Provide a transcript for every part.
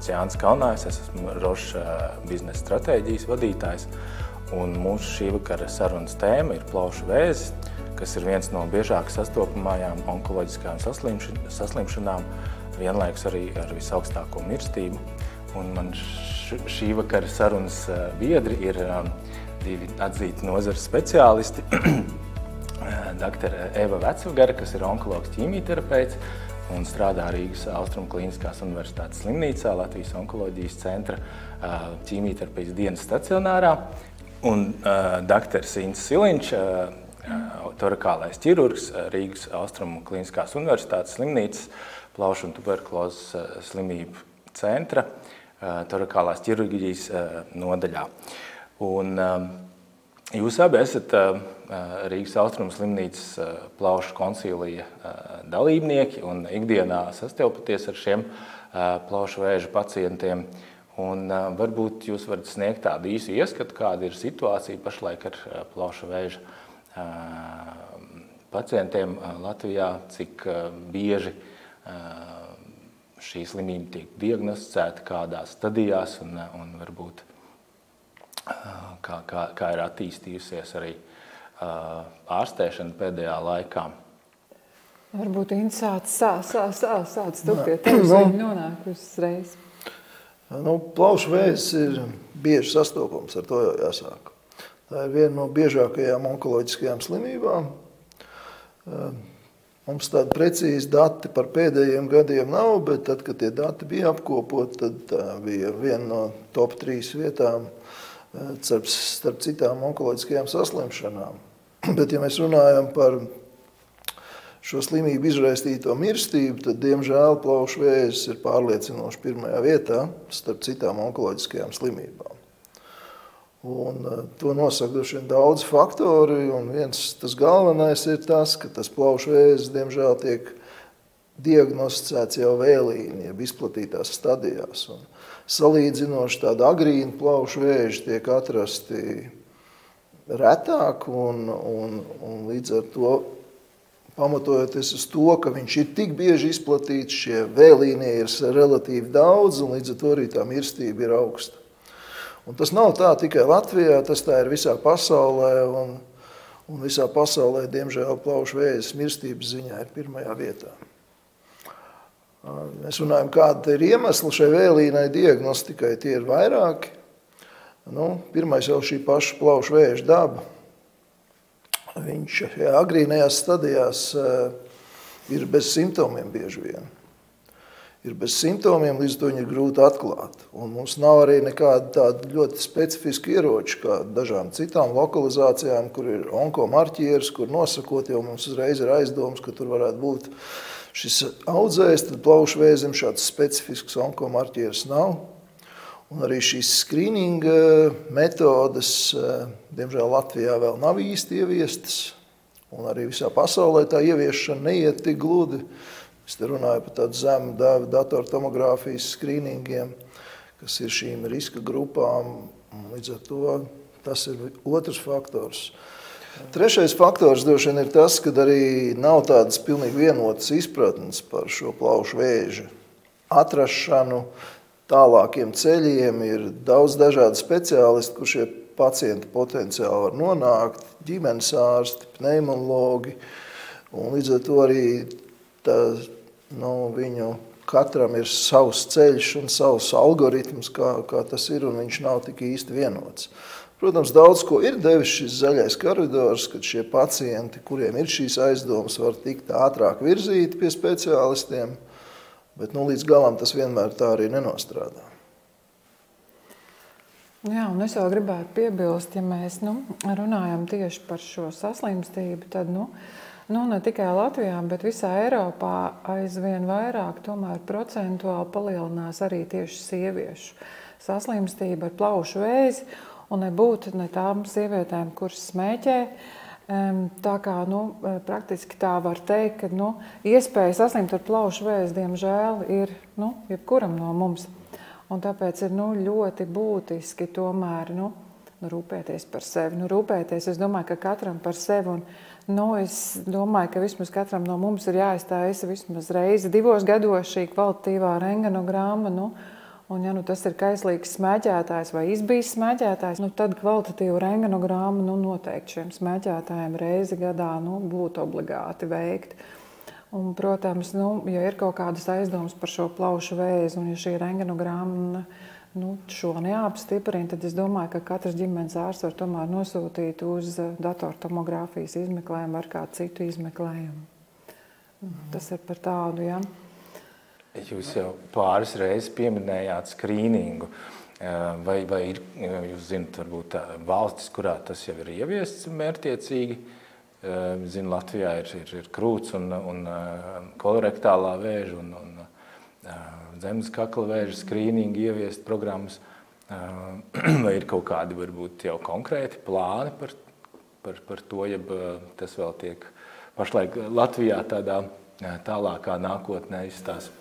sauc Jānis Kalnājs, es esmu Roša biznesa stratēģijas vadītājs. Un mūsu šī vakara sarunas tēma ir plaušu vēzis, kas ir viens no biežāk sastopamajām onkoloģiskajām saslimšanām, vienlaikus arī ar visaugstāko mirstību. Un man šī vakara sarunas biedri ir divi atzīti nozares speciālisti. Dr. Eva Vecvagara, kas ir onkologs ķīmijterapeits un strādā Rīgas Austrumu Kliniskās universitātes slimnīcā, Latvijas onkoloģijas centra ķīmijterapijas dienas stacionārā. Un dr. Inns Siliņš, torakālais ķirurgs, Rīgas Austrumu Kliniskās universitātes slimnīcas, plaušu un tuberkulozes slimību centra, torakālās ķirurģijas nodaļā. Un jūs abi esat Rīgas Austrumu slimnīcas plaušu konsīlija dalībnieki un ikdienā sastopaties ar šiem plaušu vēža pacientiem. Un varbūt jūs varat sniegt tādu īsu ieskatu, kāda ir situācija pašlaik ar plaušu vēža pacientiem Latvijā, cik bieži šī slimība tiek diagnosticēta, kādās stadijās un varbūt kā ir attīstījusies arī ārstēšana pēdējā laikā. Varbūt Inns sāc tu pie tevis nonāk uzreiz. Plaušu vēzis ir bieži sastopams, ar to jau jāsāk. Tā ir viena no biežākajām onkoloģiskajām slimībām. Mums tādi precīzi dati par pēdējiem gadiem nav, bet tad, kad tie dati bija apkopot, tad tā bija viena no top 3 vietām starp citām onkoloģiskajām saslimšanām. Bet, ja mēs runājam par šo slimību izraisīto mirstību, tad, diemžēl, plaušu vēzis ir pārliecinoši pirmajā vietā starp citām onkoloģiskajām slimībām. Un to nosaka droši vien daudz faktori, un viens tas galvenais ir tas, ka tas plaušu vēzis, diemžēl, tiek diagnosticēts jau vēlīni, jeb izplatītās stadijās. Un salīdzinoši tādi agrīni plaušu vēži tiek atrasti retāk, un līdz ar to pamatojoties uz to, ka viņš ir tik bieži izplatīts, šie vēlīnie ir relatīvi daudz, un līdz ar to arī tā mirstība ir augsta. Un tas nav tā tikai Latvijā, tas tā ir visā pasaulē, un visā pasaulē, diemžēl, plaušu vēzis mirstības ziņā ir pirmajā vietā. Mēs runājam, kāda ir iemesli šai vēlīnai diagnostikai, tie ir vairāki. Pirmais jau šī paša plaušu vēža daba. Viņš agrīnajās stadijās ir bez simptomiem bieži vien. Ir bez simptomiem, līdz to viņu ir grūti atklāt. Un mums nav arī nekāda tāda ļoti specifiska ieroča, kā dažām citām lokalizācijām, kur ir onkomarķieris, kur nosakot, jau mums uzreiz ir aizdoms, ka tur varētu būt šis audzējs, tad plaušu vēzim šāds specifisks onkomarķieris nav. Un arī šīs skrīninga metodas, diemžēl, Latvijā vēl nav īsti ieviestas, un arī visā pasaulē tā ieviešana neiet tik gludi. Es te runāju par tādu zemu devu datortomogrāfijas skrīningiem, kas ir šīm riska grupām, un līdz ar to tas ir otrs faktors. Trešais faktors droši vien ir tas, ka arī nav tādas pilnīgi vienotas izpratnes par šo plaušu vēža atrašanu, tālākiem ceļiem, ir daudz dažādi speciālisti, kur šie pacienti potenciāli var nonākt, ģimenes ārsti, pneimologi, un līdz ar to arī viņu katram ir savs ceļš un savs algoritms, kā tas ir, un viņš nav tik īsti vienots. Protams, daudz ko ir devis šis zaļais koridors, kad šie pacienti, kuriem ir šīs aizdomas, var tikt ātrāk virzīti pie speciālistiem, bet līdz galam tas vienmēr tā arī nenostrādā. Jā, un es vēl gribētu piebilst, ja mēs runājam tieši par šo saslimstību, tad ne tikai Latvijā, bet visā Eiropā aizvien vairāk tomēr procentuāli palielinās arī tieši sieviešu saslimstība ar plaušu vēzi, un nebūtu ne tām sievietēm, kuras smēķē. Tā kā praktiski tā var teikt, ka iespēja saslimt ar plaušu vēzi, diemžēl, ir jebkuram no mums. Un tāpēc ir ļoti būtiski tomēr rūpēties par sevi. Rūpēties, es domāju, ka katram par sevi. Un es domāju, ka vismaz katram no mums ir jāiztaisa vismaz reizi 2 gados šī kvalitatīvā rentgenogramma. Un, ja tas ir kaislīgs smēķētājs vai izbijis smēķētājs, tad kvalitatīvu rengenogrammu noteikti šiem smēķētājiem reizi gadā būtu obligāti veikt. Un, protams, ja ir kaut kādas aizdomas par šo plaušu vēzi, un ja šī rengenogramma šo neapstiprina, tad es domāju, ka katrs ģimenes ārsts var tomēr nosūtīt uz datortomogrāfijas izmeklējumu vai kādu citu izmeklējumu. Tas ir par tādu, ja. Jūs jau pāris reizes pieminējāt skrīningu. Vai ir, jūs zināt, varbūt valstis, kurā tas jau ir ieviests mērķtiecīgi? Zinu, Latvijā ir krūts un kolorektālā vēža un zemes kakla vēža skrīninga ieviest programmas. Vai ir kaut kādi varbūt jau konkrēti plāni par to, ja tas vēl tiek pašlaik Latvijā tādā tālākā nākotnē izstāsta?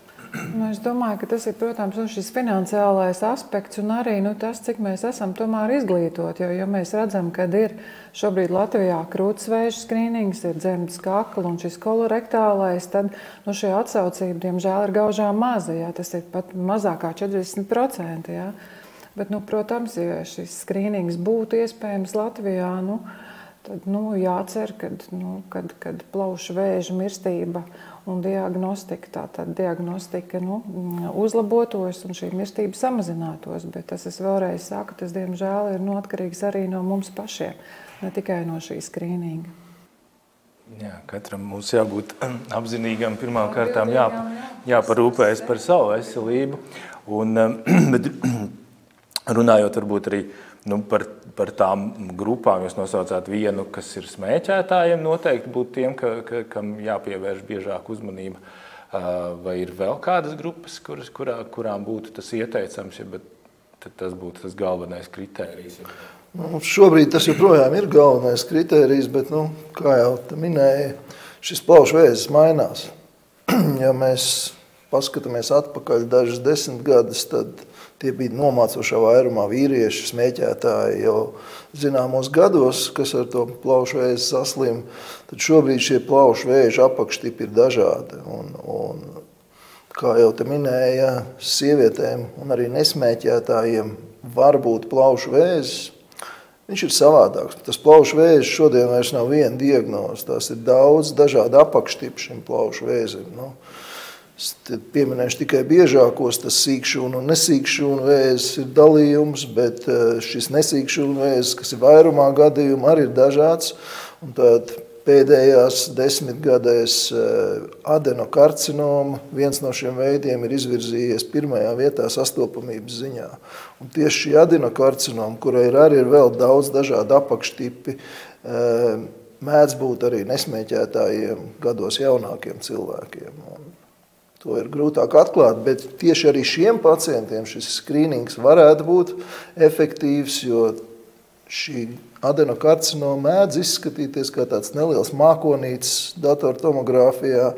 Es domāju, ka tas ir, protams, šis finansiālais aspekts un arī tas, cik mēs esam tomēr izglītoti. Jo mēs redzam, ka ir šobrīd Latvijā krūtsvēža skrīnings, ir dzemdas kakla un šis kolorektālais, tad šie atsaucība, diemžēl, ir gaužām maza. Jā, tas ir pat mazāk kā 40%. Jā. Bet, protams, ja šis skrīnings būtu iespējams Latvijā, tad jācer, kad plaušu vēža mirstība un diagnostika uzlabotos un šī mirstība samazinātos. Bet tas, es vēlreiz saku, tas, diemžēl, ir atkarīgs arī no mums pašiem, ne tikai no šī skrīninga. Jā, katram mums jābūt apzinīgam, pirmām kārtām jāparūpējas par savu veselību. Bet runājot varbūt arī par tām grupām, jūs nosaucāt vienu, kas ir smēķētājiem, noteikti būtu tiem, kam jāpievērš biežāk uzmanība. Vai ir vēl kādas grupas, kurām būtu tas ieteicams, bet tas būtu tas galvenais kritērijs? Šobrīd tas joprojām ir galvenais kritērijs, bet, kā jau minēja, šis plaušu vēzis mainās. Ja mēs paskatāmies atpakaļ dažas 10 gadus, tad tie bija nomācošā vairumā vīrieši, smēķētāji jau zināmos gados, kas ar to plaušu vēzi saslim. Tad šobrīd šie plaušu vēža apakštipi ir dažādi. Un kā jau te minēja, sievietēm un arī nesmēķētājiem var būt plaušu vēzis. Viņš ir savādāks. Tas plaušu vēzis šodien vairs nav viena diagnoze. Tās ir daudz dažādi apakštipi šim plaušu vēzim. Pieminēšu tikai biežākos, tas sīkšūnu un nesīkšūnu vēzis ir dalījums, bet šis nesīkšūnu vēzis, kas ir vairumā gadījumu, arī ir dažāds. Un tad pēdējās 10 gadēs adenokarcinoma, viens no šiem veidiem ir izvirzījies pirmajā vietā sastopamības ziņā. Un tieši šī adenokarcinoma, kurai arī ir vēl daudz dažādu apakštipi, mēdz būt arī nesmēķētājiem gados jaunākiem cilvēkiem. To ir grūtāk atklāt, bet tieši arī šiem pacientiem šis skrīnings varētu būt efektīvs, jo šī adenokarcinoma mēdz izskatīties kā tāds neliels mākonītis datortomogrāfijā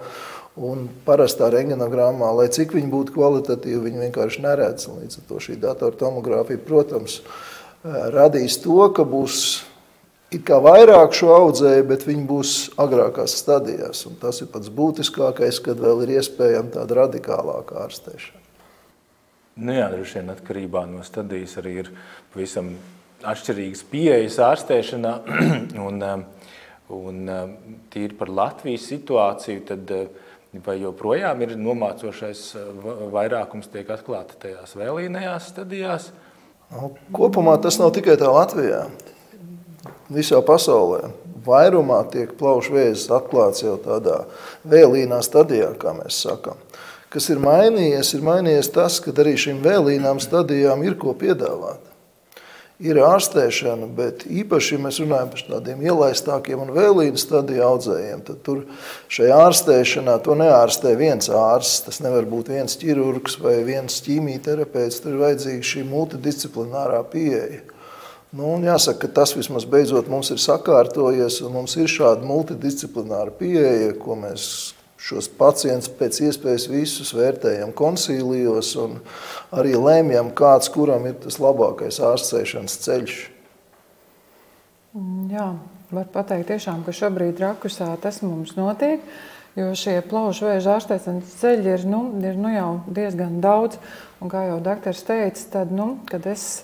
un parastā rengenogrammā, lai cik viņi būtu kvalitatīvi, viņi vienkārši neredz. Līdz ar to šī datortomogrāfija, protams, radīs to, ka būs it kā vairāk šo audzēju, bet viņi būs agrākās stadijās. Un tas ir pats būtiskākais, kad vēl ir iespējama tāda radikālāka ārstēšana. Jā, droši vien atkarībā no stadijas arī ir pavisam atšķirīgas pieejas ārstēšanā. Un tīri par Latvijas situāciju, tad vai joprojām ir nomācošais vairākums tiek atklāta tajās vēlīnajās stadijās? Kopumā tas nav tikai tā Latvijā. Visā pasaulē vairumā tiek plaušu vēzis atklāts jau tādā vēlīnā stadijā, kā mēs sakam. Kas ir mainījies tas, ka arī šīm vēlīnām stadijām ir ko piedāvāt. Ir ārstēšana, bet īpaši, ja mēs runājam par tādiem ielaistākiem un vēlīnu stadiju audzējiem, tad tur šajā ārstēšanā to neārstē viens ārsts, tas nevar būt viens ķirurgs vai viens ķīmijterapeits, tur ir vajadzīga šī multidisciplinārā pieeja. Un jāsaka, ka tas vismaz beidzot mums ir sakārtojies, un mums ir šāda multidisciplināra pieeja, ko mēs šos pacientus pēc iespējas visus vērtējam konsīlijos un arī lēmjam, kāds kuram ir tas labākais ārstēšanas ceļš. Jā, var pateikt tiešām, ka šobrīd Rakusā tas mums notiek. Jo šie plaušu vēža ārstēšanas ceļi ir jau diezgan daudz. Un kā jau doktors teica, tad, kad es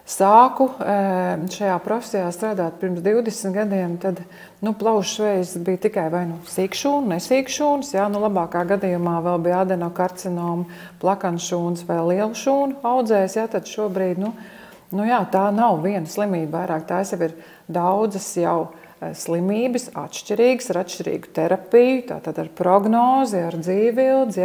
sāku šajā profesijā strādāt pirms 20 gadiem, tad plaušu vēzis bija tikai vai sīkšūna, nesīkšūnas. Labākā gadījumā vēl bija adenokarcinoma, plakanšūnas vai lielšūna audzējs. Tad šobrīd tā nav viena slimība vairāk. Tās jau ir daudzas jau slimības, atšķirīgas, ar atšķirīgu terapiju, tātad ar prognozi, ar dzīvildzi.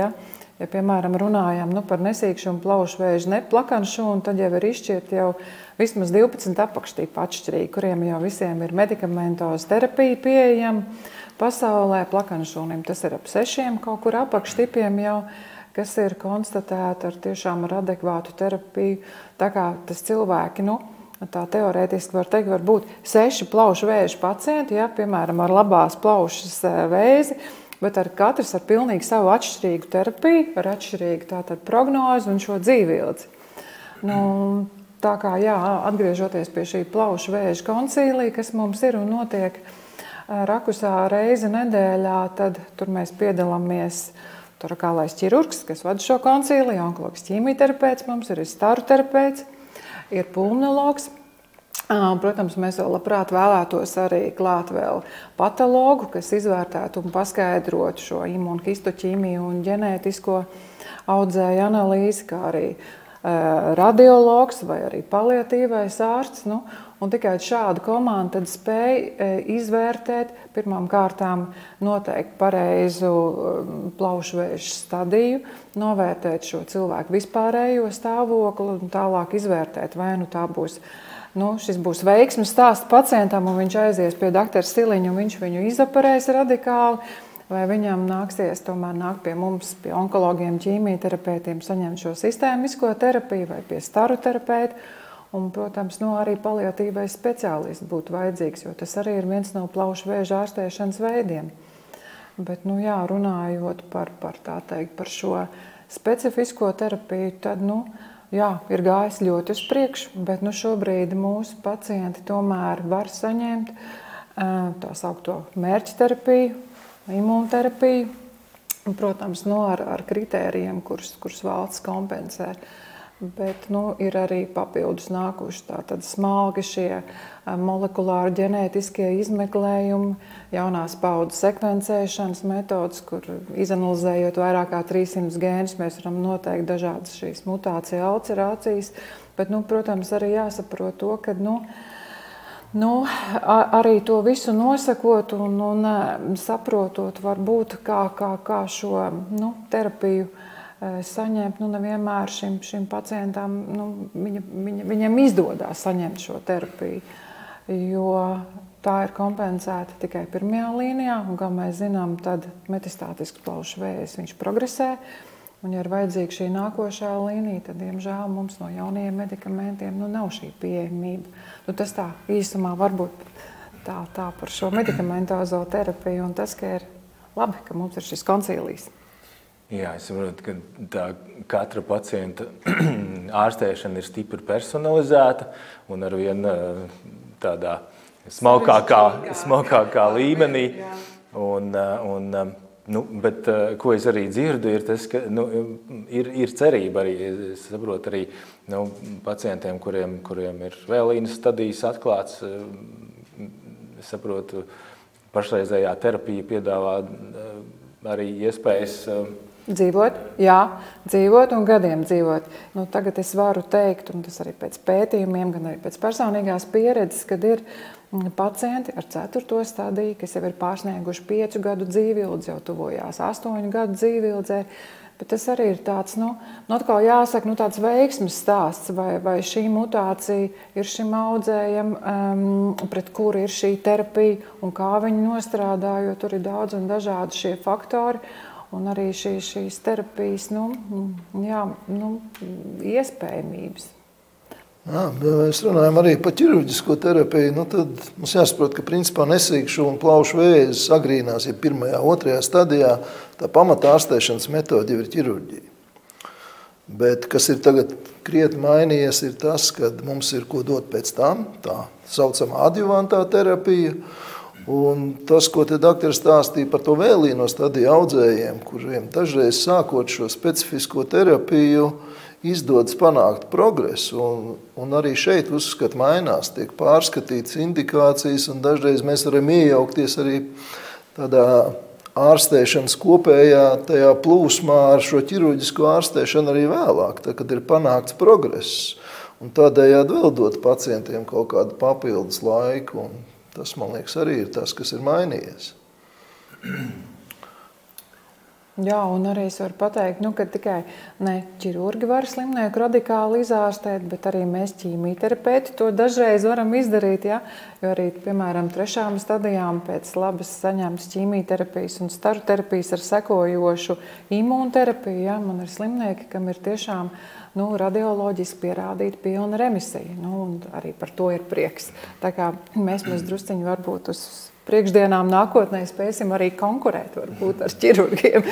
Ja, piemēram, runājam par nesīkšumu, plaušu vēžu, neplakanšūnu, tad jau ir izšķirti jau vismaz 12 apakštīpi atšķirīgi, kuriem jau visiem ir medikamentoza terapija pieejama pasaulē. Plakanšūnim tas ir ap 6 kaut kur apakštipiem jau, kas ir konstatēti ar adekvātu terapiju. Tā kā tas cilvēki, tā teorētiski var teikt, var būt 6 plaušu vēža pacienti, piemēram, ar labās plaušas vēzi, bet katrs ar pilnīgi savu atšķirīgu terapiju, ar atšķirīgu tātad prognozi un šo dzīvildzi. Tā kā, atgriežoties pie šī plaušu vēža koncīlija, kas mums ir un notiek Rakusā reizi nedēļā, tad tur mēs piedalāmies torakālais ķirurgs, kas vada šo koncīliju, onkologs ķīmijterapeits mums ir staru terapeits, ir pulmonologs. Protams, mēs vēl labprāt vēlētos arī klāt vēl patologu, kas izvērtētu un paskaidrotu šo imunhistoķīmiju un ģenētisko audzēju analīzi, kā arī radiologs vai arī paliatīvais ārsts. Un tikai šādu komandu tad spēja izvērtēt, pirmām kārtām noteikt pareizu plaušu vēža stadiju, novērtēt šo cilvēku vispārējo stāvokli un tālāk izvērtēt, vai tā būs. Šis būs veiksmes stāsts pacientam, un viņš aizies pie doktora Siliņa, un viņš viņu izoperēs radikāli, vai viņam nāksies tomēr nākt pie mums, pie onkologiem, ķīmijterapeitiem, saņemt šo sistēmisko terapiju vai pie staru terapeitu. Un, protams, arī paliatīvais speciālists būtu vajadzīgs, jo tas arī ir viens no plaušu vēža ārstēšanas veidiem. Bet, runājot par šo specifisko terapiju, tad, ir gājis ļoti uz priekšu, bet šobrīd mūsu pacienti tomēr var saņemt tā saukto mērķterapiju, imūnterapiju, protams, ar kritērijiem, kurus valsts kompensē. Bet ir arī papildus nākuši tātad smalki šie molekulāri ģenētiskie izmeklējumi, jaunās paudzes sekvencēšanas metodas, kur izanalizējot vairāk kā 300 gēnus, mēs varam noteikt dažādas šīs mutācija alterācijas. Bet, protams, arī jāsaprot to, ka arī to visu nosakot un saprotot varbūt, kā šo terapiju saņemt, nevienmēr šim pacientam, viņam izdodas saņemt šo terapiju, jo tā ir kompensēta tikai pirmajā līnijā, un, kā mēs zinām, tad metastātisks plaušu vēzis, viņš progresē, un, ja ir vajadzīga šī nākošā līnija, tad, diemžēl, mums no jaunajiem medikamentiem nav šī pieejamība. Tas tā īsumā varbūt tā par šo medikamentozo terapiju, un tas, ka ir labi, ka mums ir šis koncīlijs. Jā, es saprotu, ka tā katra pacienta ārstēšana ir stipri personalizēta un arvien tādā smalkākā līmenī. Bet ko es arī dzirdu, ir tas, ka ir cerība arī, es saprotu arī pacientiem, kuriem ir vēlīnas stadijas atklāts. Es saprotu, pašreizējā terapija piedāvā arī iespējas dzīvot, dzīvot un gadiem dzīvot. Tagad es varu teikt, un tas arī pēc pētījumiem, gan arī pēc personīgās pieredzes, kad ir pacienti ar 4. stadiju, kas jau ir pārsnieguši 5 gadu dzīvildzi, jau tuvojās 8 gadu dzīvildzē. Bet tas arī ir tāds, atkal jāsaka, tāds veiksmes stāsts, vai šī mutācija ir šim audzējam, pret kuru ir šī terapija un kā viņi nostrādā, jo tur ir daudz un dažādi šie faktori. Un arī šīs terapijas iespējamības. Mēs runājam arī par ķirurģisko terapiju. Tad mums jāsaprot, ka principā nesīkšūna plaušu vēzis agrīnās, ja 1., 2. stadijā, tā pamata ārstēšanas metode jau ir ķirurģija. Bet kas ir tagad krietni mainījies, ir tas, ka mums ir ko dot pēc tam, tā saucamā adjuvantā terapija. Un tas, ko te doktors stāstīja par to vēlīno stadiju audzējiem, kuriem dažreiz sākot šo specifisko terapiju, izdodas panākt progresu. Un arī šeit uzskat mainās, tiek pārskatītas indikācijas, un dažreiz mēs varam iejaukties arī tādā ārstēšanas kopējā tajā plūsmā ar šo ķirurģisko ārstēšanu arī vēlāk, tā, kad ir panākts progress. Un tādējādi vēl dot pacientiem kaut kādu papildus laiku. Un tas, man liekas, arī ir tas, kas ir mainījies. Jā, un arī es varu pateikt, ka tikai ne ķirurgi var slimnieku radikāli izārstēt, bet arī mēs ķīmijterapeiti to dažreiz varam izdarīt. Ja? Jo arī, piemēram, 3. stadijām pēc labas saņemtas ķīmijterapijas un staru terapijas ar sekojošu imūnterapiju, ja? Man ir slimnieki, kam ir tiešām radioloģiski pierādīta pilna remisija. Un arī par to ir prieks. Tā kā mēs drusciņi varbūt uz priekšdienām nākotnē spēsim arī konkurēt varbūt ar ķirurgiem.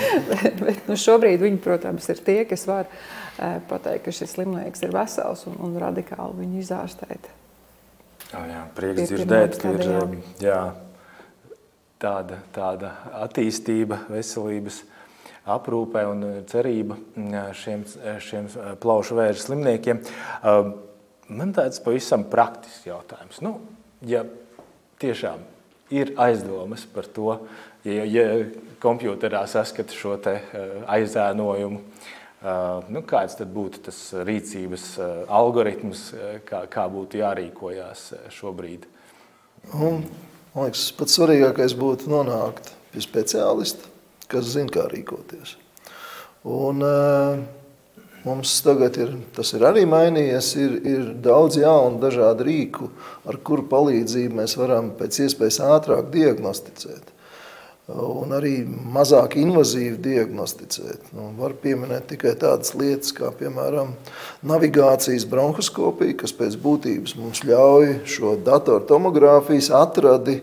bet šobrīd viņi, protams, ir tie, kas var pateikt, ka šis slimnieks ir vesels un radikāli viņu izārstēt. Jā, prieks dzirdēt, ka ir tāda attīstība veselības aprūpē un cerība šiem plaušu vēža slimniekiem. Man tāds pavisam praktisks jautājums. Ja tiešām ir aizdomas par to, ja kompjuterā saskata šo te aizēnojumu, kāds tad būtu tas rīcības algoritms, kā būtu jārīkojās šobrīd? Man liekas, pats svarīgākais būtu nonākt pie speciālista, kas zina, kā rīkoties. Un mums tagad tas ir arī mainījies, ir daudz jaunu dažādu rīku, ar kuru palīdzību mēs varam pēc iespējas ātrāk diagnosticēt. Un arī mazāk invazīvi diagnosticēt. Var pieminēt tikai tādas lietas, kā piemēram navigācijas bronhoskopija, kas pēc būtības mums ļauj šo datortomogrāfijas atradi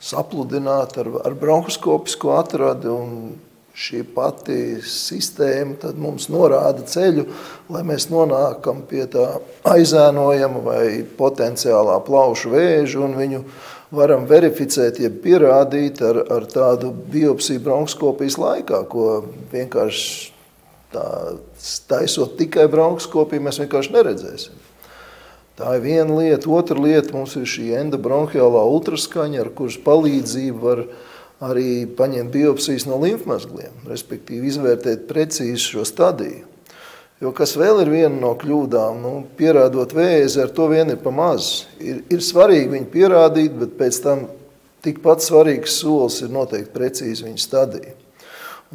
sapludināt ar bronhoskopisko atradi, un šī pati sistēma tad mums norāda ceļu, lai mēs nonākam pie tā aizēnojama vai potenciālā plaušu vēža, un viņu varam verificēt, jeb pierādīt ar tādu biopsiju bronhoskopijas laikā, ko vienkārši taisot tikai bronhoskopiju, mēs vienkārši neredzēsim. Tā ir viena lieta. Otra lieta mums ir šī endobronhiālā ultraskaņa, ar kuras palīdzību var arī paņemt biopsijas no limfmezgliem, respektīvi izvērtēt precīzi šo stadiju. Jo kas vēl ir viena no kļūdām, pierādot vēzi, ar to vien ir pa maz. Ir svarīgi viņu pierādīt, bet pēc tam tikpat svarīgs solis ir noteikti precīzi viņa stadija.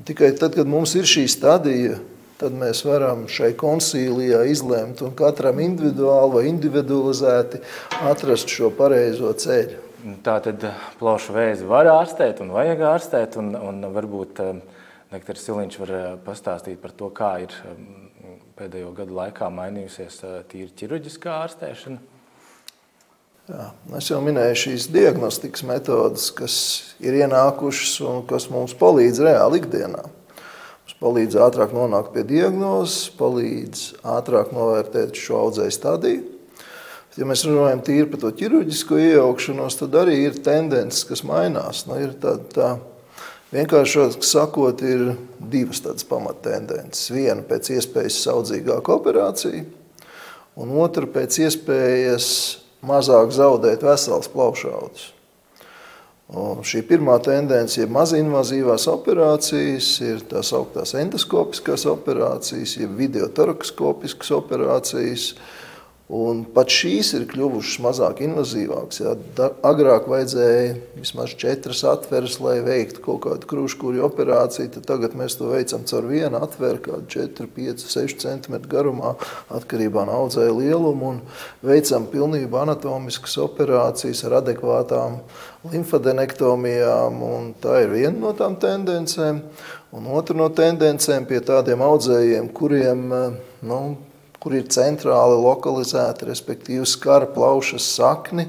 Un tikai tad, kad mums ir šī stadija, tad mēs varam šai konsīlijā izlemt un katram individuāli vai individualizēti atrast šo pareizo ceļu. Tātad plaušu vēzi var ārstēt un vajag ārstēt, un varbūt doktors Siliņš var pastāstīt par to, kā ir pēdējo gadu laikā mainījusies tīri ķirurģiskā ārstēšana. Jā, es jau minēju šīs diagnostikas metodas, kas ir ienākušas un kas mums palīdz reāli ikdienā. Mums palīdz ātrāk nonākt pie diagnozes, palīdz ātrāk novērtēt šo audzēju stadiju. Ja mēs runājam tīri par to ķirurģisko iejaukšanos, tad arī ir tendences, kas mainās. Ir tā vienkāršāk sakot, ir divas tādas pamattendences. Viena pēc iespējas saudzīgāka operācija, un otra pēc iespējas mazāk zaudēt vesels plaušaudus. Šī pirmā tendence ir mazinvazīvās operācijas, ir tās augtās endoskopiskās operācijas, ir videotorakoskopiskas operācijas, un pat šīs ir kļuvušas mazāk invazīvākas. Agrāk vajadzēja vismaz 4 atveres, lai veiktu kaut kādu krūškūrju operāciju, tad tagad mēs to veicam caur vienu atveru, kādu 4, 5, 6 cm garumā, atkarībā no audzēja lielumu, un veicam pilnību anatomiskas operācijas ar adekvātām limfadenektomijām, un tā ir viena no tām tendencēm. Un otra no tendencēm pie tādiem audzējiem, kur ir centrāli lokalizēti, respektīvi skara plaušas sakni.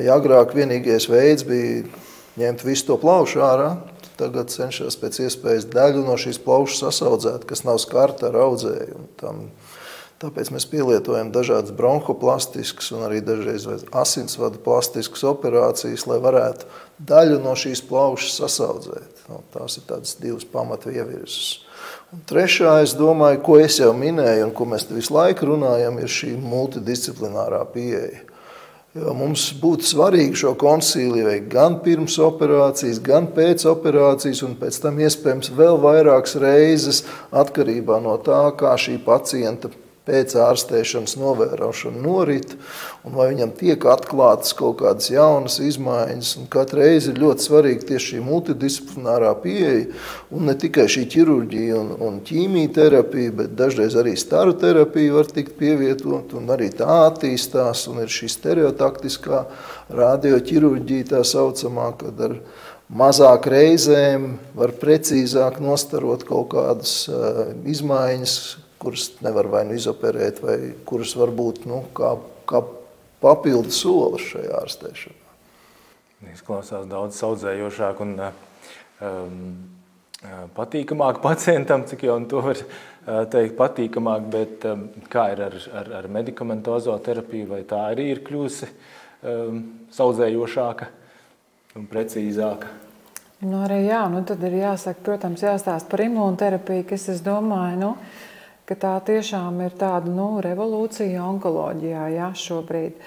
Ja agrāk vienīgais veids bija ņemt visu to plaušu ārā, tagad cenšas pēc iespējas daļu no šīs plaušas sasaudzēt, kas nav skarta ar audzēju. Tāpēc mēs pielietojam dažādas bronhoplastiskas un arī dažreiz asinsvadu plastiskas operācijas, lai varētu daļu no šīs plaušas sasaudzēt. Tās ir tādas divas pamatu ievirzes. Un trešā, es domāju, ko es jau minēju un ko mēs visu laiku runājam, ir šī multidisciplinārā pieeja. Jo mums būtu svarīgi šo konsīliju veikt gan pirms operācijas, gan pēc operācijas, un pēc tam iespējams vēl vairākas reizes atkarībā no tā, kā šī pacienta pēc ārstēšanas novērošana norit, un vai viņam tiek atklātas kaut kādas jaunas izmaiņas. Un katru reizi ir ļoti svarīgi tieši šī multidisciplinārā pieeja, un ne tikai šī ķirurģija un ķīmijterapija, bet dažreiz arī staru terapija var tikt pievietot, un arī tā attīstās, un ir šī stereotaktiskā radioķirurģija tā saucamā, kad ar mazāk reizēm var precīzāk nostarot kaut kādas izmaiņas, kuras nevar vai nu izoperēt, vai kuras var būt kā papildu solis šajā ārstēšanā. Izklausās daudz saudzējošāk un patīkamāk pacientam, cik jau to var teikt patīkamāk, bet kā ir ar medikamentozo terapiju, vai tā arī ir kļūsi saudzējošāka un precīzāka? Arī jā, tad ir jāsaka, protams, jāstāst par imūnterapiju, kas es domāju, ka tā tiešām ir tāda revolūcija onkoloģijā šobrīd.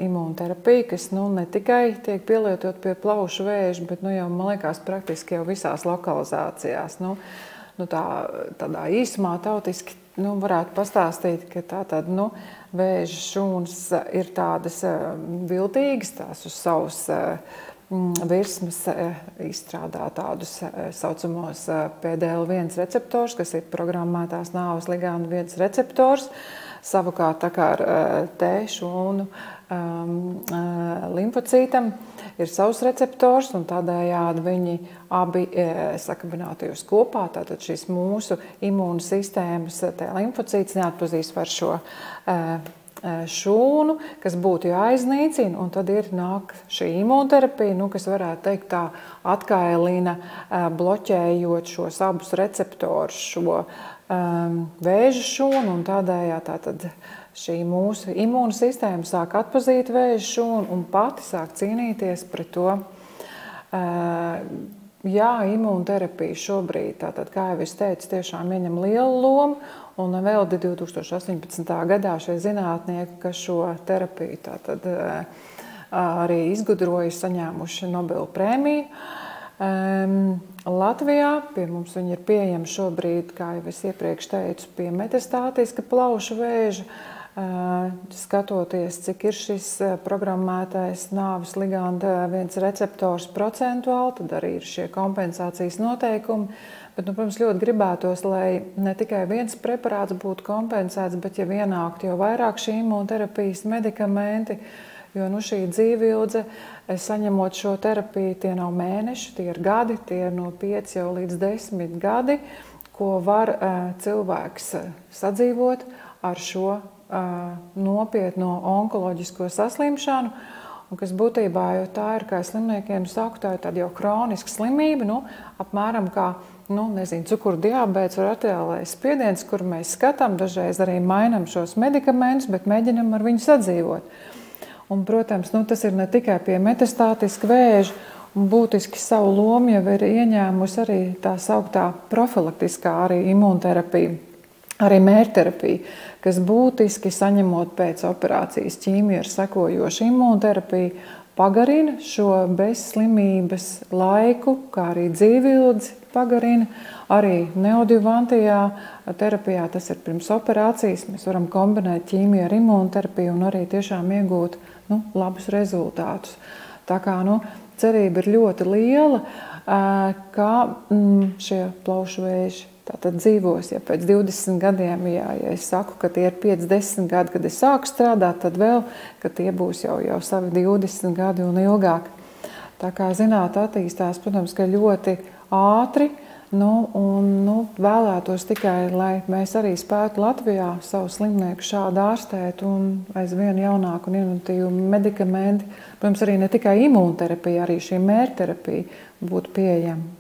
Imūnterapija, kas ne tikai tiek pielietot pie plaušu vēža, bet jau, man liekas, praktiski jau visās lokalizācijās. Tādā īsumā tautiski varētu pastāstīt, ka tātad vēža šūnas ir tādas viltīgas, tās uz savas virsmas izstrādā tādus saucamos PDL1 receptors, kas ir programmētās nāves ligānu viens receptors. Savukārt, tā kā ar T šūnu limfocītam ir savs receptors, un tādējādi viņi abi sakabinātajos kopā. Tātad šis mūsu imūnu sistēmas limfocīts neatpazīs var šo šūnu, kas būtu jāiznīcina, un tad nāk šī imūnterapija, kas varētu teikt tā atkailina, bloķējot šos abus receptorus, šo vēža šūnu, un tādējādi tātad šī mūsu imūna sistēma sāk atpazīt vēža šūnu un pati sāk cīnīties pret to. Jā, imūnterapija šobrīd, tātad, kā jau es teicu, tiešām ieņem lielu lomu, un vēl 2018. gadā šie zinātnieki, kas šo terapiju tātad arī izgudroja, saņēmuši Nobela prēmiju. Latvijā pie mums viņi ir pieejami šobrīd, kā jau es iepriekš teicu, pie metastātiska plaušu vēža. Skatoties, cik ir šis programmētais nāves liganda viens receptors procentuāli, tad arī ir šie kompensācijas noteikumi. Bet, protams, ļoti gribētos, lai ne tikai viens preparāts būtu kompensēts, bet ja ienāktu jau vairāk šī imūnterapijas medikamenti, jo šī dzīvildze, saņemot šo terapiju, tie nav mēneši, tie ir gadi, tie ir no 5 jau līdz 10 gadi, ko var cilvēks sadzīvot ar šo nopietno onkoloģisko saslimšanu, un kas būtībā jau tā ir, kā slimniekiem saka, tā ir tāda jau kroniska slimība, apmēram kā, cukuru diabēts vai arteriālais spiediens, kur mēs skatām, dažreiz arī mainām šos medikamentus, bet mēģinam ar viņu sadzīvot. Un, protams, tas ir ne tikai pie metastātiska vēža, un būtiski savu lomu jau ir ieņēmusi arī tā sauktā profilaktiskā arī imūnterapija, arī mērķterapija, kas būtiski saņemot pēc operācijas ķīmiju ar sekojošu imūnterapiju, pagarina šo bezslimības laiku, kā arī dzīvildzi pagarina. Arī neodjuvantajā terapijā, tas ir pirms operācijas, mēs varam kombinēt ķīmiju ar imūnterapiju un arī tiešām iegūt labus rezultātus. Tā kā cerība ir ļoti liela, ka šie plaušu vēži tātad dzīvos, ja pēc 20 gadiem, ja es saku, ka tie ir 5-10 gadi, kad es sāku strādāt, tad vēl, ka tie būs jau savi 20 gadi un ilgāk. Tā kā zinātne attīstās, protams, ka ļoti ātri, un vēlētos tikai, lai mēs arī spētu Latvijā savu slimnieku šādi ārstēt un aizvien jaunāku un inovatīvu medikamenti. Protams, arī ne tikai imūnterapija, arī šī mērķterapija būtu pieejama.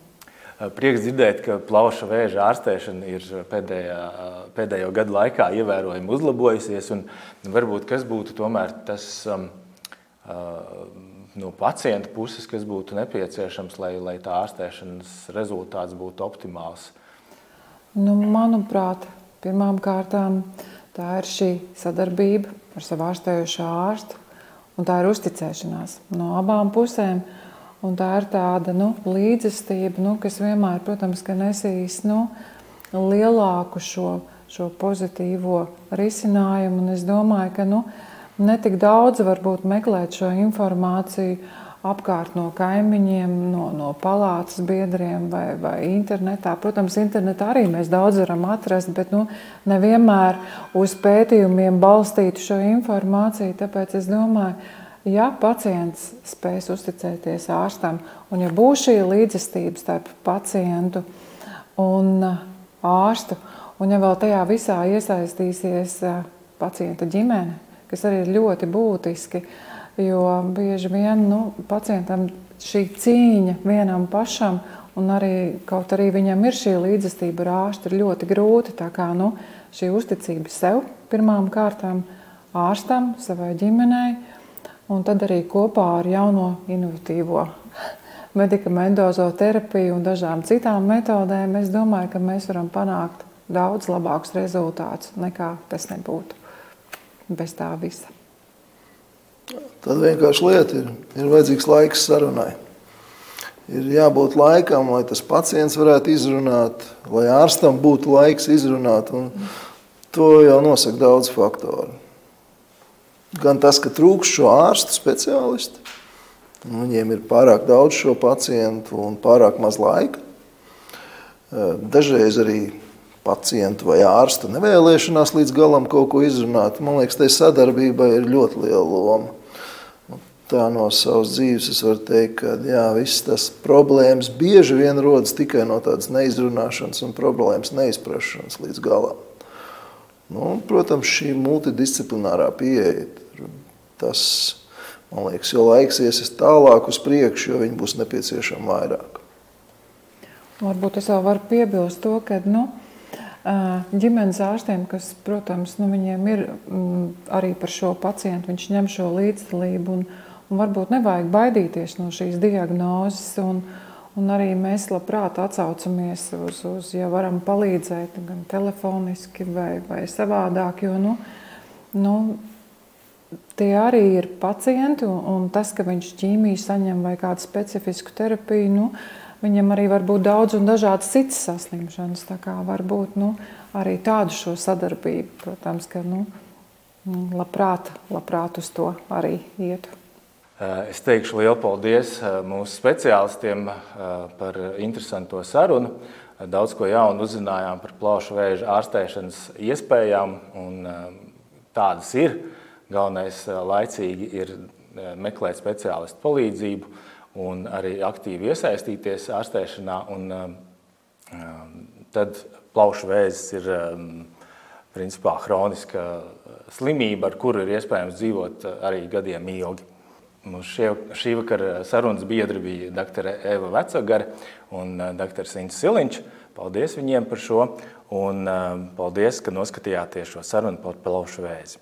Prieks dzirdēt, ka plauša vēža ārstēšana ir pēdējo gadu laikā ievērojami uzlabojusies. Un varbūt kas būtu tomēr tas no pacienta puses, kas būtu nepieciešams, lai tā ārstēšanas rezultāts būtu optimāls? Manuprāt, pirmām kārtām tā ir šī sadarbība ar savu ārstējošo ārstu, un tā ir uzticēšanās no abām pusēm. Un tā ir tāda līdzestība, kas vienmēr, protams, ka nesīs lielāku šo pozitīvo risinājumu. Un es domāju, ka ne tik daudz varbūt meklēt šo informāciju apkārt no kaimiņiem, no palātas biedriem vai internetā. Protams, internetā arī mēs daudz varam atrast, bet nevienmēr uz pētījumiem balstītu šo informāciju. Tāpēc es domāju, ja pacients spēs uzticēties ārstam, un ja būs šī līdzestība starp pacientu un ārstu, un ja vēl tajā visā iesaistīsies pacienta ģimene, kas arī ir ļoti būtiski, jo bieži vien pacientam šī cīņa vienam pašam, un arī kaut arī viņam ir šī līdzestība ar ārstu, ir ļoti grūti, tā kā šī uzticība sev pirmām kārtām, ārstam, savai ģimenei, un tad arī kopā ar jauno inovatīvo medikamentozo terapiju un dažām citām metodēm, es domāju, ka mēs varam panākt daudz labākus rezultātus, nekā tas nebūtu bez tā visa. Tad vienkārši lieta ir vajadzīgs laiks sarunai. Ir jābūt laikam, lai tas pacients varētu izrunāt, lai ārstam būtu laiks izrunāt, un to jau nosaka daudz faktoru. Gan tas, ka trūks šo ārstu speciālistu, viņiem ir pārāk daudz šo pacientu un pārāk maz laika. Dažreiz arī pacientu vai ārsta nevēlēšanās līdz galam kaut ko izrunāt. Man liekas, tai sadarbībai ir ļoti liela loma. Tā no savas dzīves es varu teikt, ka viss tas problēmas bieži vien rodas tikai no tādas neizrunāšanas un problēmas neizprašanas līdz galam. Protams, šī multidisciplinārā pieeja, tas, man liekas, jo laiks iesies tālāk uz priekšu, jo viņi būs nepieciešami vairāk. Varbūt es vēl varu piebilst to, ka ģimenes ārstiem, kas, protams, viņiem ir arī par šo pacientu, viņš ņem šo līdzdalību un varbūt nevajag baidīties no šīs diagnozes, un arī mēs labprāt atsaucamies uz ja varam palīdzēt gan telefoniski vai savādāk, jo tie arī ir pacienti, un tas, ka viņš ķīmiju saņem vai kādu specifisku terapiju, viņam arī var būt daudz un dažādas citas saslimšanas, tā kā varbūt arī tādu šo sadarbību, protams, ka labprāt uz to arī ietu. Es teikšu lielu paldies mūsu speciālistiem par interesanto sarunu. Daudz ko jaunu uzzinājām par plaušu vēža ārstēšanas iespējām, un tādas ir. Galvenais laicīgi ir meklēt speciālistu palīdzību un arī aktīvi iesaistīties ārstēšanā. Tad plaušu vēzis ir principā hroniska slimība, ar kuru ir iespējams dzīvot arī gadiem ilgi. Mums šī vakara sarunas biedri bija dr. Eva Vecogare un dr. Ints Siliņš. Paldies viņiem par šo, un paldies, ka noskatījāties šo sarunu par plaušu vēzi.